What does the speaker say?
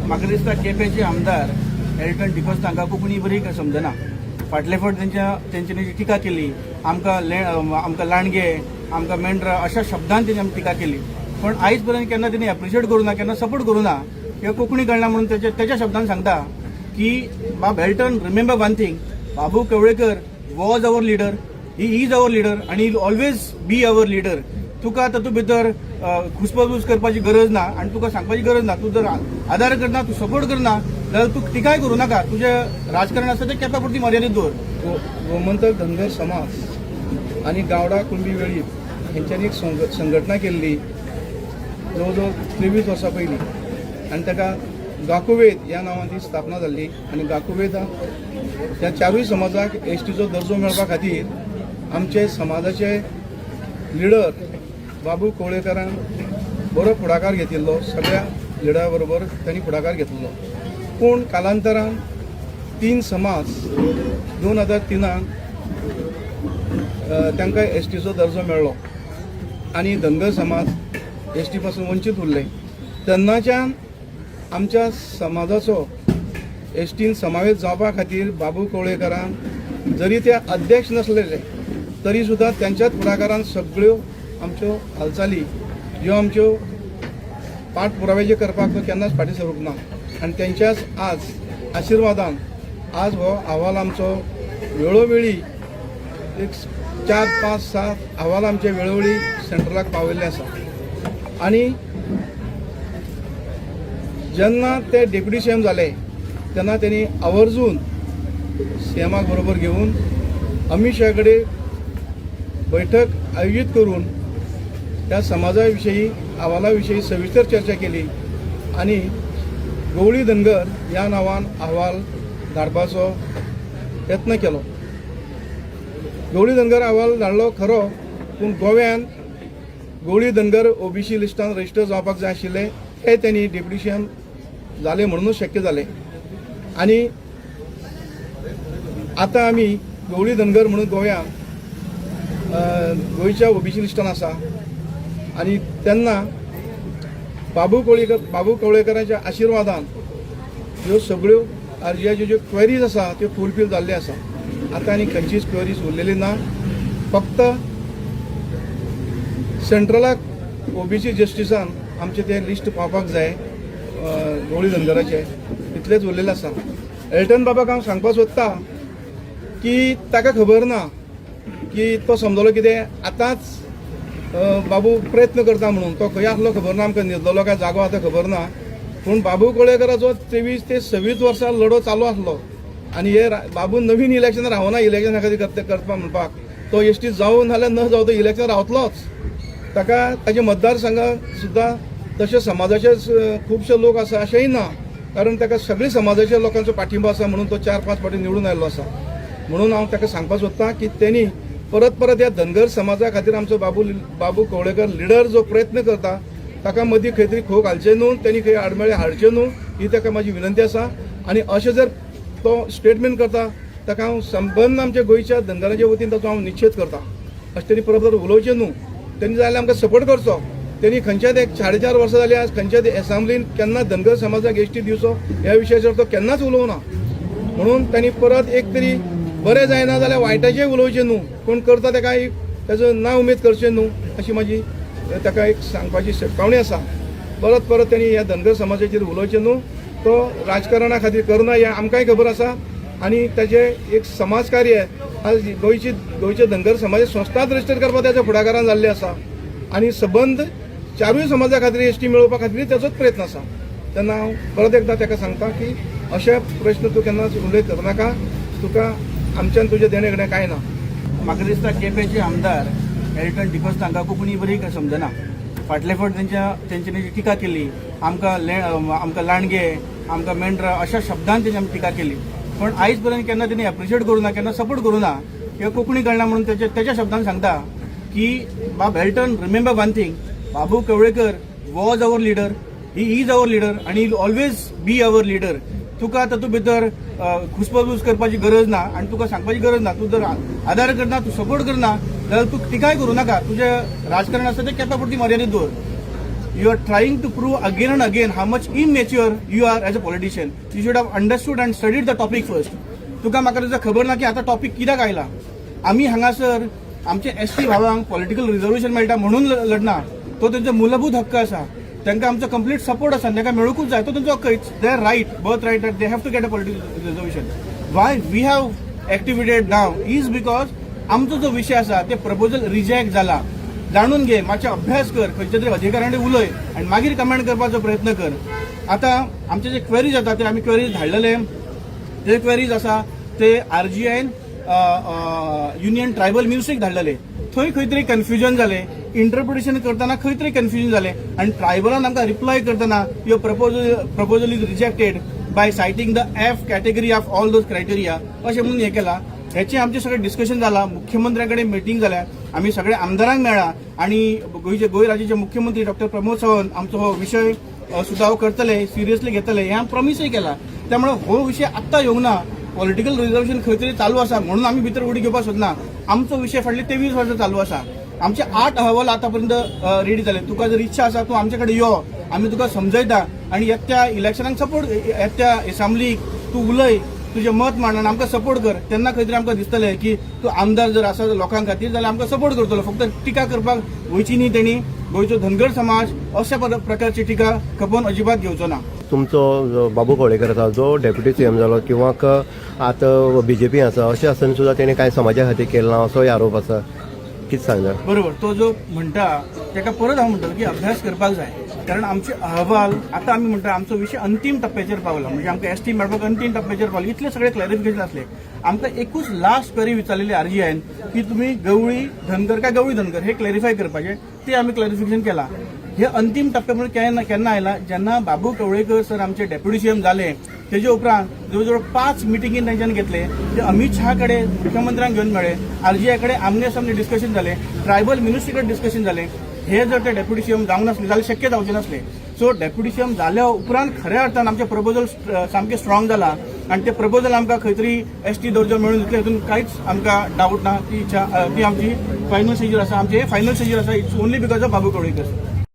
म्हाका दिसता केपेंचे आमदार एल्टन डिकोज तांकां कोंकणी बरी समजना. फाटले फावट तेंच्यांनी जी टिका केली आमकां लांडगे आमकां मेंढरा अशा शब्दांत तेणी टिका केली. पण आयज पर्यंत केन्ना तेणी एप्रिशिएट करूं ना, केन्ना सपोर्ट करूं ना किंवा कोंकणी कळना म्हणून तेच्या शब्दांत सांगता की बाब Elton remember one thing, Babu Kavlekar was our leader, he is our leader आणि he always be our leader. तुका तातूंत भितर खुसपसूस करपाची गरज ना आणि तुका सांगपाची गरज ना. तूं जर आदार करना, तूं सपोर्ट करना जाल्यार तूं टिकाय करूं नाका. तुजें राजकारण आसा तें केप्या पुरती मर्यादीत दवर. गोमंतक धनगर समाज आणि गावडा कुणबी वेळीप हेंच्यांनी एक संघटना केल्ली जवळ जवळ 23 वर्सां पयलीं आनी ताका गाकुवेद ह्या नांवान ती स्थापना जाल्ली. आनी गाकुवेद ह्या चारूय समाजाक एसटीचो दर्जो मेळपा खातीर आमचे समाजाचे लिडर बाबू कवळेकरान बरो फुडाकार घेतिल्लो. सगळ्या लिडरा बरोबर त्यांनी फुडाकार घेतलेलो. पूण कालांतरान 3 समाज 2003 तांकां एसटीचो दर्जो मेळ्ळो आनी धनगर समाज एसटी पासून वंचीत उरले. तेन्नाच्यान आमच्या समाजाचो एसटीन समावेश जावपा खातीर बाबू कवळेकरान जरी ते अध्यक्ष नसलेले तरी सुद्धा त्यांच्याच फुडाकारान सगळ्यो आमच्यो हालचाली ज्यो आमच्यो पाठपुरावे जे करपाक तो केन्नाच फाटीं सरूंक ना. आनी तेंच्याच आज आशिर्वादान आज हो अहवाल आमचो वेळोवेळी एक 4, 5, 7 अहवाल आमचे वेळोवेळी सेंट्रलाक पावयल्ले आसा. आनी जेन्ना ते डेप्युटी सीएम जाले तेन्ना त्यांनी आवर्जून सीएमाक बरोबर घेवन अमित शाह कडेन बैठक आयोजीत करून त्या समाजा विशयी अहवाला विशयी सविस्तर चर्चा केली आणि गवळी धनगर ह्या नांवान अहवाल धाडपाचो यत्न केलो. गवळी धनगर अहवाल धाडलो खरो, पूण गोव्यान गवळी धनगर ओबीसी लिस्टान रजिस्टर जावपाक जाय आशिल्ले हे त्यांनी डेप्युटी सीएम जाले म्हणूनच शक्य जाले. आणि आता आमी गवळी धनगर म्हणून गोव्यान गोंयच्या ओबीसी लिस्टान आसा. आणि तेन्ना बाबू कवळेकरांच्या आशिर्वादान ह्यो सगळ्यो अर्जाच्यो ज्यो क्वेरीज आसा त्यो फुलफील जाल्ले आसा. आता आनी खंयचीच क्वेरीज उरलेली ना. फक्त सेंट्रलाक ओबीसी जस्टिसान आमचे ते लिस्ट पावपाक जाय गवळी धनगराचे, इतलेच उरलेले आसा. एल्टन बाबाक हांव सांगपाक सोदतां की ताका खबर ना की तो समजलो कितें आतांच बाबू प्रयत्न करता म्हणून. तो खंय आसलो खबर ना, आमकां न्हिदलो काय जागो आतां खबर ना. पूण बाबू कवळेकराचो 23 ते 26 वर्सां लढो चालू आसलो आनी हे बाबू नवीन इलेक्शन रावना इलेक्शना खातीर करपा म्हणपाक. तो एसटी जावं नाल्यार न जावं तो इलेक्शन रावतलोच. ताका ताचे मतदारसंघात सुद्दां तशे समाजाचे खुबशे लोक आसा अशेंय ना, कारण ताका सगळ्या समाजाच्या लोकांचो पाठिंबो आसा म्हणून तो 4-5 फावटी निवडून आयल्लो आसा. म्हणून हांव ताका सांगपाक सोदतां की तेणी परत ह्या धनगर समाजा खातीर आमचो बाबू कवळेकर लिडर जो प्रयत्न करता ताका मदीं खंय तरी खोक घालचे न्हू, तेणी खंय आडमेळे हाडचे न्हू, ही ताका म्हाजी विनंती आसा. आनी अशें जर तो स्टेटमेंट करता ताका हांव संबंद आमच्या गोंयच्या धनगरांच्या वतीन ताचो हांव निश्चित करता. अशें तेणी परत उलोवचें न्हू. तेणी जाल्यार आमकां सपोर्ट करचो. तेणी खंयच्याच 4.5 वर्सां जाली आज खंयच्याच एसेंब्लीन केन्ना धनगर समाजाक एसटी दिवचो ह्या विशयाचेर तो केन्नाच उलोवना. म्हणून तांणी परत एक तरी बरें जायना जाल्यार वायटाचें उलोवचें न्हू, कोण करता ताका ताजो ना उमेद करचें न्हू अशी म्हाजी ताका एक सांगपाची शिटकावणी आसा. परत तेणी ह्या धनगर समाजाचेर उलोवचें न्हू. तो राजकारणा खातीर करना हें आमकांय खबर आसा. आनी ताचें एक समाजकार्य आज गोंयचे धनगर समाज संस्थाच रजिस्टर करपाक ताच्या फुडाकारान जाल्लें आसा. आनी सबंद चारूय समाजा खातीर एसटी मेळोवपा खातीर ताचोच प्रयत्न आसा. तेन्ना हांव परत एकदां ताका सांगता की अशे प्रश्न तूं केन्नाच उलय करनाका. तुका आमच्यान तुजें देणें घेणें कांय ना. म्हाका दिसता केपेंचे आमदार एल्टन डिकोज तांकां कोंकणी बरी समजना. फाटले फावट तेंच्यांनी जी टिका केली आमकां लांडगे आमकां मेंढरा अशा शब्दांत तेणी टिका केली. पण आयज पर्यंत केन्ना तेणी एप्रिशिएट करूं ना, केन्ना सपोर्ट करूं ना किंवा कोंकणी कळना म्हणून तेच्या शब्दांत सांगता की बाब Elton remember one thing, Babu Kavlekar was our leader, he is our leader आणि he always be our leader. तुका तातूंत भितर खुसपसूस करपाची गरज ना आणि तुका सांगपाची गरज ना. तूं जर आदार करना, तूं सपोर्ट करना जाल्यार तूं टिकाय करूं नाका. तुजें राजकारण आसा तें केप्या पुरती मर्यादीत दवर. you are trying to prove again and again how much immature you are as a politician. You should have understood and studied the topic first. तुका म्हाका त्याचा खबर ना की आता टॉपिक कित्याक आयला. आम्ही हांगासर आमचे एसटी भावांक पॉलिटिकल रिझर्वेशन मेळटा म्हणून लढना. तो त्यांचा मूलभूत हक्क आसा. तांकां आमचो कंप्लीट सपोर्ट आसा. तांकां मेळूकूच जाय. तो त्यांचो हक्क. It's their right, birth right that they have to get a political reservation. Why we have activated now is because आमचो जो विषय आसा ते प्रपोजल रिजेक्ट जाला. जाणून घे, मातशे अभ्यास कर, खंयच्या तरी अधिकाऱ्यांनी उलय आनी मागीर कमेंट करपाचो प्रयत्न कर. आता आमचे जे क्वेरीज जाता ते आमी क्वेरीज धाडलेले. ते क्वेरीज आसा ते RGN युनियन ट्रायबल मिनिस्ट्रीक धाडलेले. थंय खंय तरी कन्फ्युजन जालें. इंटरप्रिटेशन करतना खंय तरी कन्फ्युजन जालें आनी ट्रायबलान आमकां रिप्लाय करतना your proposal is rejected by citing the F category of all those criteria अशें म्हणून हें केलां. ह्याचे आमचे सगळे डिस्कशन जाला. मुख्यमंत्र्याकडे मिटींग जाल्या. आम्ही सगळे आमदारांक मेळ्ळा आणि गोंय राज्याचे मुख्यमंत्री डॉक्टर प्रमोद सावंत आमचो हो विषय सुद्दां करतले, सिरियसली घेतले हे आमी प्रॉमिसय केला. त्यामुळे हो विषय आत्ता येवंक ना. पॉलिटिकल रिझर्वेशन खंय तरी चालू आसा म्हणून आम्ही भितर उडी घेवपाक सोदना. आमचो विषय फाटली 23 वर्सां चालू आसा. आमचे 8 अहवाल आतापर्यंत रेडी जाले. तुका जर इच्छा आसा तूं आमचे कडेन यो, आमी तुका समजयता आणि येत्या इलेक्शनाक सपोर्ट, येत्या असेंब्लीक तूं उलय, तुझे मत मांडून आमकां सपोर्ट कर. तेन्ना खंय तरी आमकां दिसतलें की तूं आमदार जर आसा लोकां खातीर जाल्यार आमकां सपोर्ट करतलो. फक्त टिका करपाक गोंयची न्ही तेणी, गोंयचो धनगर समाज अशा प्रकारची टिका खपोवन अजिबात घेवचो ना. तुमचो बाबू कवळेकर आसा जो डेप्युटी CM जालो किंवा आतां BJP आसा अशें आसतना सुद्दां तेणें कांय समाजा खातीर केलें ना असोय आरोप आसा. कितें सांगता? बरोबर. तो जो म्हणटा ताका परत हांव म्हणटलो की अभ्यास करपाक जाय. कारण आमचे अहवाल आता आम्ही म्हणटा आमचो विषय अंतिम टप्प्याचेर पावला. म्हणजे आमकां ST मेळपाक अंतिम टप्प्याचेर पावले. इतले सगळे क्लॅरिफिकेशन असले. आमकां एकूच लास्ट क्वेरी विचारलेली RGN की तुम्ही गवळी धनगर काय गवळी धनगर हे क्लॅरिफाय करपाचे. ते आम्ही क्लॅरिफिकेशन केला. हे अंतिम टप्प्यामुळे केन्ना आयला जेन्ना बाबू कवळेकर सर आमचे डेप्युटी CM झाले. तेजे उपरांत जवळजवळ 5 मिटिंगी तेंच्यान घेतले. ते अमित शहा कडे मुख्यमंत्र्यांक घेवन मेळ्ळे. RGI कडे आमने सामने डिस्कशन जाले. ट्रायबल मिनिस्ट्री कडेन डिस्कशन जाले. हे जर ते डेप्युटी CM जावंक नासले जाल्यार शक्य जावचे नासले. सो डेप्युटी CM जाल्या उपरांत खऱ्या अर्थान आमचे प्रपोजल सामके स्ट्रॉंग जाला आणि ते प्रपोजल आमकां खंय तरी ST दर्जो मेळून दितले हितून कांयच आमकां डावट ना. ती आमची फायनल स्टेजीर आसा. आमचे फायनल स्टेजीर आसा. It's only because of Babu Kavlekar.